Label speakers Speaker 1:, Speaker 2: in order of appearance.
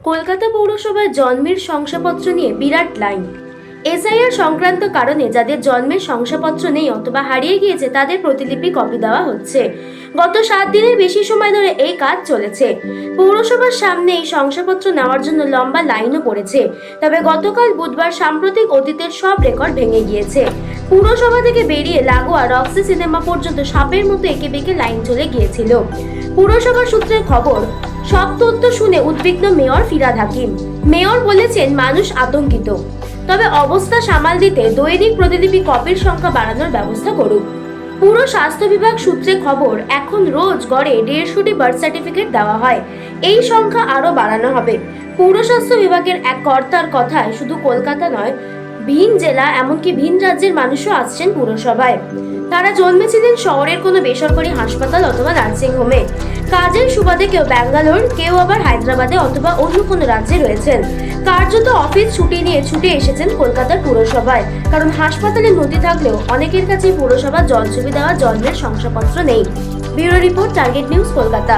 Speaker 1: কলকাতা পৌরসভায় জন্মের শংসাপত্র নিয়ে বিরাট লাইন। এসআইআর সংক্রান্ত কারণে যাদের জন্মের শংসাপত্র নেই অথবা হারিয়ে গিয়েছে তাদের প্রতিলিপি কপি দেওয়া হচ্ছে। গত 7 দিনের বেশি সময় ধরে এই কাজ চলেছে। পৌরসভার সামনে এই শংসাপত্র নেওয়ার জন্য লম্বা লাইনও পড়েছে। তবে গতকাল বুধবার সাম্প্রতিক অতীতের সব রেকর্ড ভেঙে গিয়েছে। পুরসভা থেকে বেরিয়ে লাগোয়া রক্সি সিনেমা পর্যন্ত সাপের মতো এঁকে বেঁকে লাইন চলে গিয়েছিল। পুরসভার সূত্রের খবর, সব তথ্য শুনে উদ্বিগ্ন মেয়র ফিরহাদ হাকিম। মেয়র বলেছেন মানুষ আতঙ্কিত, তবে অবস্থা সামাল দিতে দৈনিক প্রতিলিপি কপির সংখ্যা বাড়ানোর ব্যবস্থা করুক। পুর স্বাস্থ্য বিভাগ সূত্রে খবর, এখন রোজ গড়ে 150টি বার্থ সার্টিফিকেট দেওয়া হয়। এই সংখ্যা আরো বাড়ানো হবে। পুর স্বাস্থ্য বিভাগের এক কর্তার কথায় শুধু কলকাতা নয়, ভিন জেলা এমনকি ভিন রাজ্যের মানুষও আসছেন পুরসভায়। তারা জন্মেছিলেন শহরের কোনো বেসরকারি হাসপাতাল অথবা নার্সিং হোমে। কাজের সুবাদে কেউ ব্যাঙ্গালোর, কেউ আবার হায়দ্রাবাদে অথবা অন্য কোনো রাজ্যে রয়েছেন। কার্যত অফিস ছুটি নিয়ে ছুটে এসেছেন কলকাতার পুরসভায়, কারণ হাসপাতালে নথি থাকলেও অনেকের কাছে পুরসভার জলছবি দেওয়া জন্মের শংসাপত্র নেই। Bureau report, target news, Kolkata.